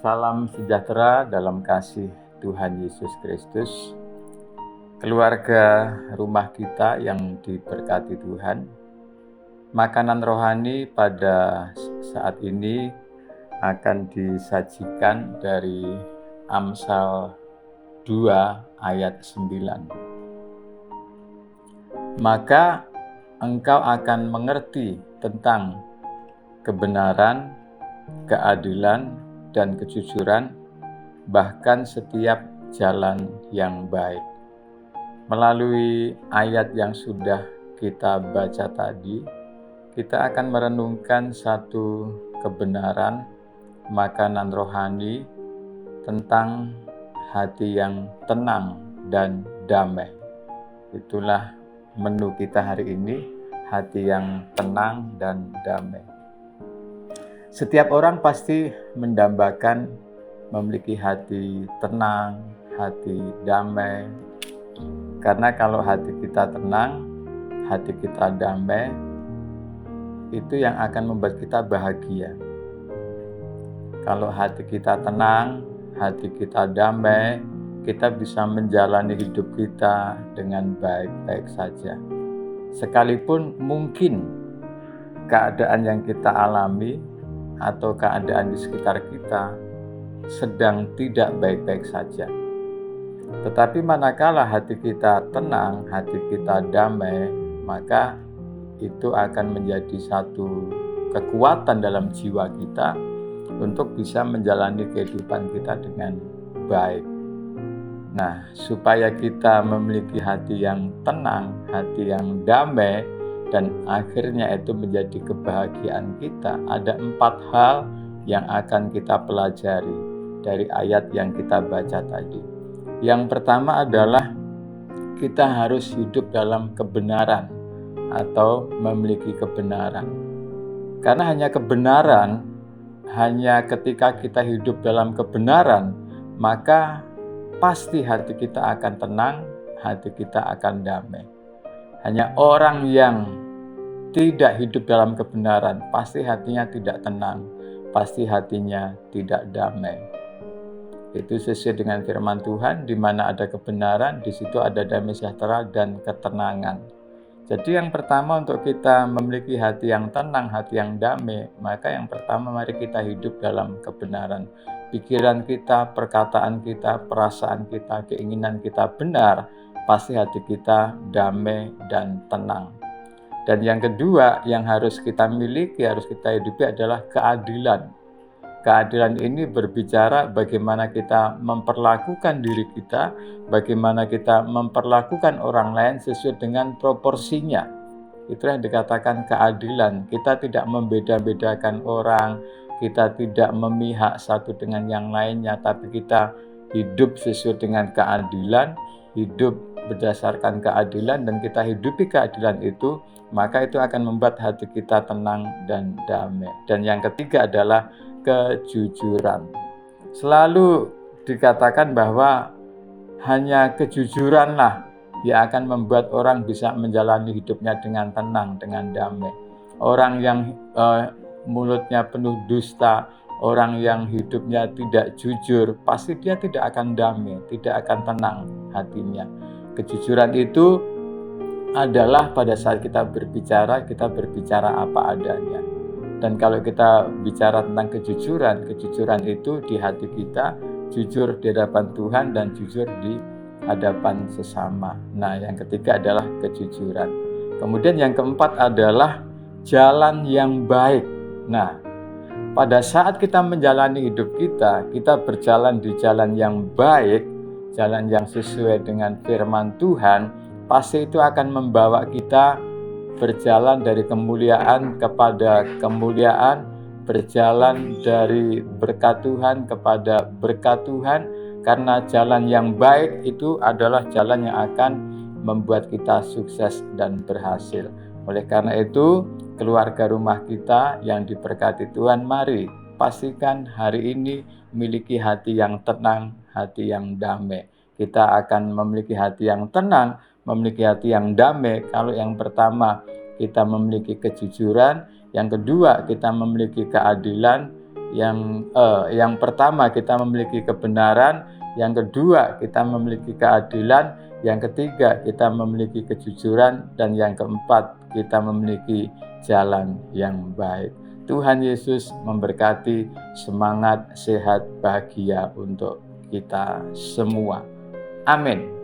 Salam sejahtera dalam kasih Tuhan Yesus Kristus. Keluarga rumah kita yang diberkati Tuhan, makanan rohani pada saat ini akan disajikan dari Amsal 2 ayat 9. Maka engkau akan mengerti tentang kebenaran, keadilan, dan kejujuran, bahkan setiap jalan yang baik. Melalui ayat yang sudah kita baca tadi, kita akan merenungkan satu kebenaran, makanan rohani tentang hati yang tenang dan damai. Itulah menu kita hari ini, hati yang tenang dan damai. Setiap orang pasti mendambakan memiliki hati tenang, hati damai. Karena kalau hati kita tenang, hati kita damai, itu yang akan membuat kita bahagia. Kalau hati kita tenang, hati kita damai, kita bisa menjalani hidup kita dengan baik-baik saja. Sekalipun mungkin keadaan yang kita alami atau keadaan di sekitar kita sedang tidak baik-baik saja. Tetapi manakala hati kita tenang, hati kita damai, maka itu akan menjadi satu kekuatan dalam jiwa kita untuk bisa menjalani kehidupan kita dengan baik. Nah, supaya kita memiliki hati yang tenang, hati yang damai, dan akhirnya itu menjadi kebahagiaan kita, ada 4 hal yang akan kita pelajari dari ayat yang kita baca tadi. Yang pertama adalah kita harus hidup dalam kebenaran atau memiliki kebenaran. Karena hanya kebenaran, hanya ketika kita hidup dalam kebenaran, maka pasti hati kita akan tenang, hati kita akan damai. Hanya orang yang tidak hidup dalam kebenaran, pasti hatinya tidak tenang, pasti hatinya tidak damai. Itu sesuai dengan firman Tuhan, di mana ada kebenaran, di situ ada damai sejahtera dan ketenangan. Jadi yang pertama untuk kita memiliki hati yang tenang, hati yang damai, maka yang pertama mari kita hidup dalam kebenaran. Pikiran kita, perkataan kita, perasaan kita, keinginan kita benar, pasti hati kita damai dan tenang. Dan yang kedua yang harus kita miliki, harus kita hidupi adalah keadilan. Keadilan ini berbicara bagaimana kita memperlakukan diri kita, bagaimana kita memperlakukan orang lain sesuai dengan proporsinya. Itulah yang dikatakan keadilan. Kita tidak membeda-bedakan orang, kita tidak memihak satu dengan yang lainnya, tapi kita hidup sesuai dengan keadilan, hidup berdasarkan keadilan, dan kita hidupi keadilan itu, maka itu akan membuat hati kita tenang dan damai. Dan yang ketiga adalah kejujuran. Selalu dikatakan bahwa hanya kejujuranlah yang akan membuat orang bisa menjalani hidupnya dengan tenang, dengan damai. Orang yang mulutnya penuh dusta, orang yang hidupnya tidak jujur, pasti dia tidak akan damai, tidak akan tenang hatinya. Kejujuran itu adalah pada saat kita berbicara apa adanya. Dan kalau kita bicara tentang kejujuran itu di hati kita, jujur di hadapan Tuhan dan jujur di hadapan sesama. Nah, yang ketiga adalah kejujuran. Kemudian yang keempat adalah jalan yang baik. Nah, pada saat kita menjalani hidup kita berjalan di jalan yang baik, jalan yang sesuai dengan firman Tuhan, pasti itu akan membawa kita berjalan dari kemuliaan kepada kemuliaan, berjalan dari berkat Tuhan kepada berkat Tuhan, karena jalan yang baik itu adalah jalan yang akan membuat kita sukses dan berhasil. Oleh karena itu, keluarga rumah kita yang diberkati Tuhan, mari pastikan hari ini memiliki hati yang tenang, hati yang damai. Kita akan memiliki hati yang tenang, memiliki hati yang damai kalau yang pertama kita memiliki kejujuran, yang kedua kita memiliki keadilan, Yang pertama kita memiliki kebenaran, yang kedua kita memiliki keadilan, yang ketiga kita memiliki kejujuran, dan yang keempat kita memiliki jalan yang baik. Tuhan Yesus memberkati. Semangat, sehat, bahagia untuk kita semua. Amin.